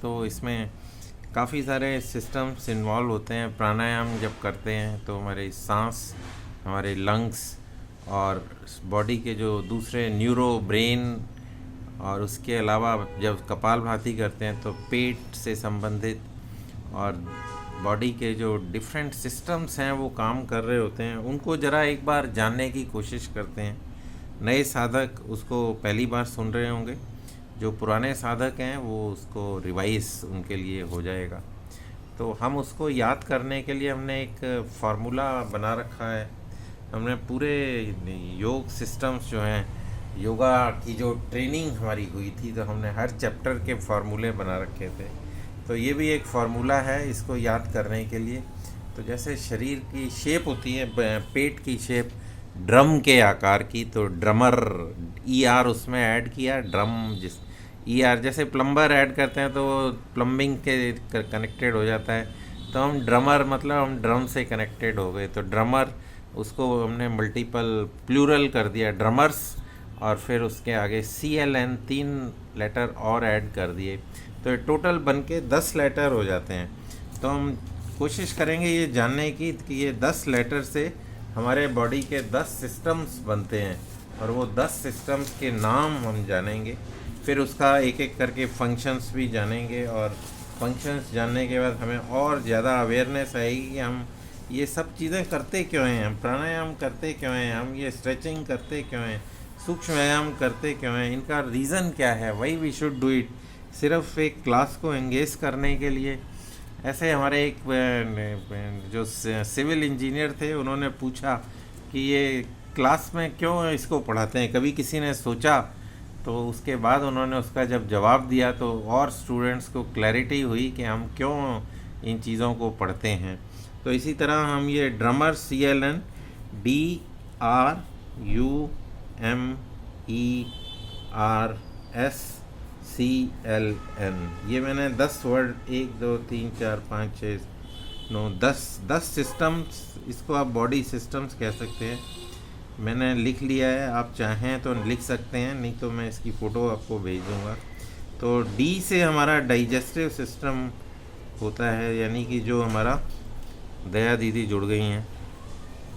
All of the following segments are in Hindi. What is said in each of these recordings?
तो इसमें काफ़ी सारे सिस्टम्स इन्वॉल्व होते हैं। प्राणायाम जब करते हैं तो हमारे सांस, हमारे लंग्स और बॉडी के जो दूसरे न्यूरो ब्रेन, और उसके अलावा जब कपालभाति करते हैं तो पेट से संबंधित और बॉडी के जो डिफरेंट सिस्टम्स हैं वो काम कर रहे होते हैं। उनको ज़रा एक बार जानने की कोशिश करते हैं। नए साधक उसको पहली बार सुन रहे होंगे, जो पुराने साधक हैं वो उसको रिवाइज उनके लिए हो जाएगा। तो हम उसको याद करने के लिए हमने एक फार्मूला बना रखा है। हमने पूरे योग सिस्टम्स जो हैं, योगा की जो ट्रेनिंग हमारी हुई थी, तो हमने हर चैप्टर के फार्मूले बना रखे थे। तो ये भी एक फार्मूला है इसको याद करने के लिए। तो जैसे शरीर की शेप होती है, पेट की शेप ड्रम के आकार की, तो ड्रमर ई आर उसमें ऐड किया, ड्रम जिस ई आर, जैसे प्लम्बर ऐड करते हैं तो प्लम्बिंग के कनेक्टेड हो जाता है, तो हम ड्रमर मतलब हम ड्रम से कनेक्टेड हो गए। तो ड्रमर उसको हमने मल्टीपल प्लूरल कर दिया, ड्रमर्स, और फिर उसके आगे CLN 3 लेटर और ऐड कर दिए, तो टोटल बन के 10 लेटर हो जाते हैं। तो हम कोशिश करेंगे ये जानने की कि ये 10 लेटर से हमारे बॉडी के 10 सिस्टम्स बनते हैं, और वो 10 सिस्टम्स के नाम हम जानेंगे। फिर उसका एक एक करके फंक्शंस भी जानेंगे, और फंक्शंस जानने के बाद हमें और ज़्यादा अवेयरनेस आएगी कि हम ये सब चीज़ें करते क्यों हैं, हम प्राणायाम करते क्यों हैं, हम ये स्ट्रेचिंग करते क्यों हैं, सूक्ष्म व्यायाम करते क्यों हैं, इनका रीज़न क्या है, why we should do it. सिर्फ एक क्लास को एंगेज करने के लिए। ऐसे हमारे एक जो सिविल इंजीनियर थे, उन्होंने पूछा कि ये क्लास में क्यों इसको पढ़ाते हैं, कभी किसी ने सोचा? तो उसके बाद उन्होंने उसका जब जवाब दिया तो और स्टूडेंट्स को क्लैरिटी हुई कि हम क्यों इन चीज़ों को पढ़ते हैं। तो इसी तरह हम ये ड्रमर CLN DRUMERSCLN, ये मैंने 10 वर्ड, 1 2 3 4 5 6 9 10 सिस्टम्स, इसको आप बॉडी सिस्टम्स कह सकते हैं, मैंने लिख लिया है। आप चाहें तो लिख सकते हैं, नहीं तो मैं इसकी फ़ोटो आपको भेज दूँगा। तो D से हमारा डाइजेस्टिव सिस्टम होता है, यानी कि जो हमारा दया दीदी जुड़ गई हैं,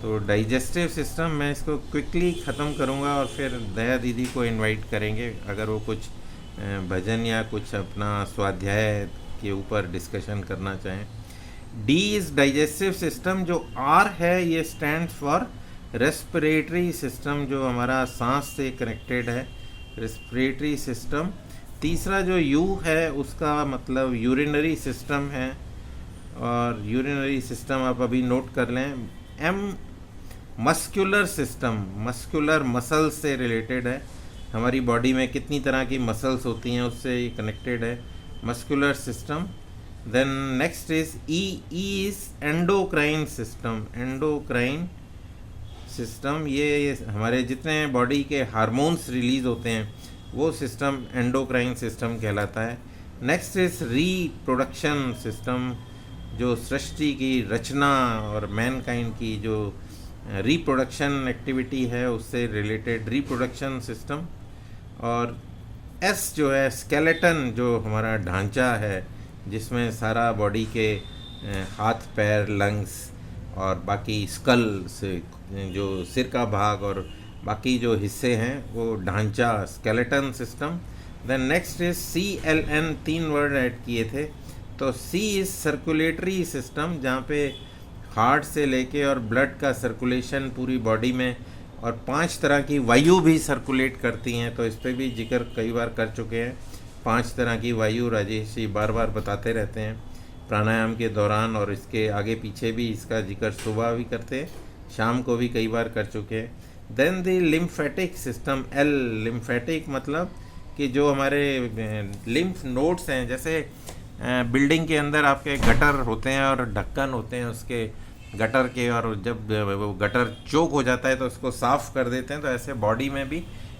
तो डाइजेस्टिव सिस्टम मैं इसको क्विकली ख़त्म करूँगा और फिर दया दीदी को इनवाइट करेंगे अगर वो कुछ भजन या कुछ अपना स्वाध्याय के ऊपर डिस्कशन करना चाहें। D is digestive system. जो R है ये स्टैंड फॉर रेस्पिरेटरी सिस्टम, जो हमारा सांस से कनेक्टेड है, रेस्पिरेटरी सिस्टम। तीसरा जो U है उसका मतलब यूरिनरी सिस्टम है, और यूरिनरी सिस्टम आप अभी नोट कर लें। M muscular system, muscular muscles से रिलेटेड है, हमारी बॉडी में कितनी तरह की मसल्स होती हैं उससे ये कनेक्टेड है, muscular system. Then next is E is endocrine system, endocrine system, ये हमारे जितने बॉडी के हार्मोन्स रिलीज़ होते हैं वो सिस्टम एंडोक्राइन सिस्टम कहलाता है। नेक्स्ट इज रीप्रोडक्शन सिस्टम, जो सृष्टि की रचना और मैनकाइंड की जो रिप्रोडक्शन एक्टिविटी है उससे रिलेटेड रिप्रोडक्शन सिस्टम। और S जो है स्केलेटन, जो हमारा ढांचा है जिसमें सारा बॉडी के हाथ पैर लंग्स और बाकी स्कल से जो सिर का भाग और बाकी जो हिस्से हैं वो ढांचा, skeleton system. Then next is CLN 3 word add किए थे, तो C इज़ सर्कुलेटरी सिस्टम, जहाँ पे हार्ट से लेके और ब्लड का सर्कुलेशन पूरी बॉडी में, और 5 तरह की वायु भी सर्कुलेट करती हैं, तो इस पर भी जिक्र कई बार कर चुके हैं। 5 तरह की वायु राजेश जी बार बार बताते रहते हैं प्राणायाम के दौरान, और इसके आगे पीछे भी इसका जिक्र सुबह भी करते हैं, शाम को भी कई बार कर चुके हैं। Then the lymphatic system, L lymphatic मतलब कि जो हमारे लिम्फ नोड्स हैं, जैसे बिल्डिंग के अंदर आपके गटर होते हैं और ढक्कन होते हैं उसके गटर के, और जब वो गटर चोक हो जाता है तो उसको साफ़ कर देते हैं, तो ऐसे बॉडी में भी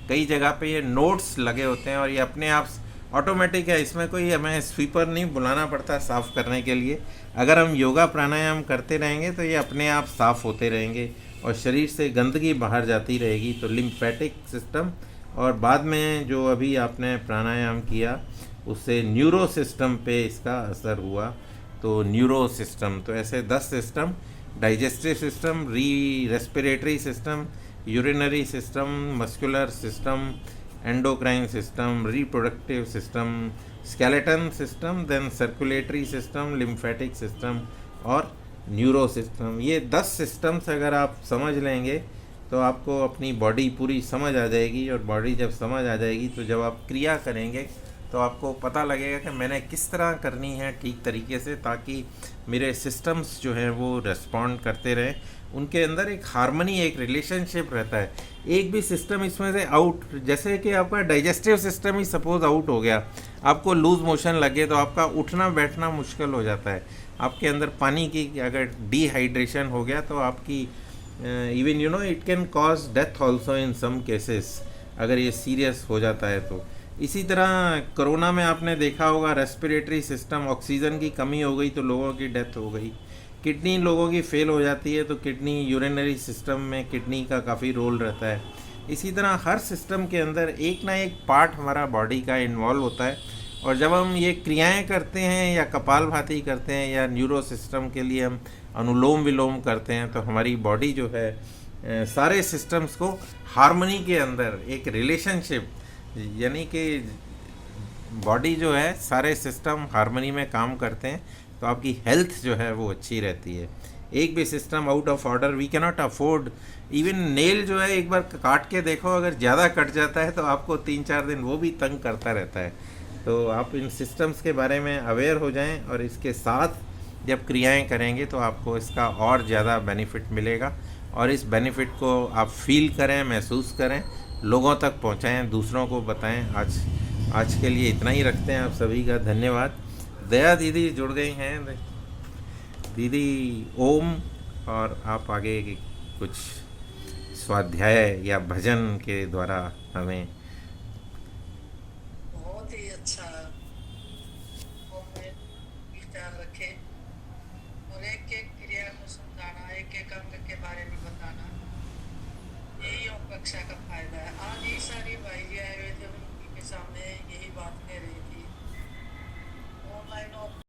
कई जगह पे ये नोड्स लगे होते हैं, और ये अपने आप ऑटोमेटिक है, इसमें कोई हमें स्वीपर नहीं बुलाना पड़ता साफ़ करने के लिए। अगर हम योगा प्राणायाम करते रहेंगे तो ये अपने आप साफ़ होते रहेंगे और शरीर से गंदगी बाहर जाती रहेगी। तो लिम्फेटिक सिस्टम, और बाद में जो अभी आपने प्राणायाम किया उससे न्यूरो सिस्टम पे इसका असर हुआ। तो न्यूरो सिस्टम, तो ऐसे 10 system, digestive system, respiratory system, urinary system, muscular system, endocrine system, reproductive system, skeleton system, then circulatory system, lymphatic system और न्यूरो सिस्टम। ये 10 सिस्टम्स अगर आप समझ लेंगे तो आपको अपनी बॉडी पूरी समझ आ जाएगी, और बॉडी जब समझ आ जाएगी तो जब आप क्रिया करेंगे तो आपको पता लगेगा कि मैंने किस तरह करनी है ठीक तरीके से, ताकि मेरे सिस्टम्स जो हैं वो रेस्पॉन्ड करते रहें। उनके अंदर एक हार्मनी, एक रिलेशनशिप रहता है। एक भी सिस्टम इसमें से आउट, जैसे कि आपका डाइजेस्टिव सिस्टम ही सपोज आउट हो गया, आपको लूज मोशन लगे तो आपका उठना बैठना मुश्किल हो जाता है। आपके अंदर पानी की अगर डिहाइड्रेशन हो गया तो आपकी even it can cause death also in some cases, अगर ये सीरियस हो जाता है तो। इसी तरह कोरोना में आपने देखा होगा, रेस्पिरेटरी सिस्टम, ऑक्सीजन की कमी हो गई तो लोगों की डेथ हो गई। किडनी लोगों की फेल हो जाती है तो किडनी, यूरिनरी सिस्टम में किडनी का काफ़ी रोल रहता है। इसी तरह हर सिस्टम के अंदर एक ना एक पार्ट हमारा बॉडी का इन्वॉल्व होता है, और जब हम ये क्रियाएं करते हैं या कपालभाति करते हैं या न्यूरो सिस्टम के लिए हम अनुलोम विलोम करते हैं, तो हमारी बॉडी जो है सारे सिस्टम्स को हार्मनी के अंदर एक रिलेशनशिप, यानी कि बॉडी जो है सारे सिस्टम हार्मनी में काम करते हैं, तो आपकी हेल्थ जो है वो अच्छी रहती है। एक भी system out of order we can not afford. Even nail जो है एक बार काट के देखो, अगर ज़्यादा कट जाता है तो आपको 3-4 दिन वो भी तंग करता रहता है। तो आप इन सिस्टम्स के बारे में अवेयर हो जाएं, और इसके साथ जब क्रियाएं करेंगे तो आपको इसका और ज़्यादा बेनिफिट मिलेगा, और इस बेनिफिट को आप फील करें, महसूस करें, लोगों तक पहुंचाएं, दूसरों को बताएं। आज के लिए इतना ही रखते हैं। आप सभी का धन्यवाद। दया दीदी जुड़ गई हैं, दीदी ओम, और आप आगे कुछ स्वाध्याय या भजन के द्वारा हमें। बहुत ही अच्छा। और मैं विचार रखे और एक एक क्रिया को समझाना, एक एक अंग के बारे में बताना, यही योग कक्षा का फायदा है। आज ये सारी भाई जी आए हुए थे, उनके सामने यही बात कह रही थी। ऑनलाइन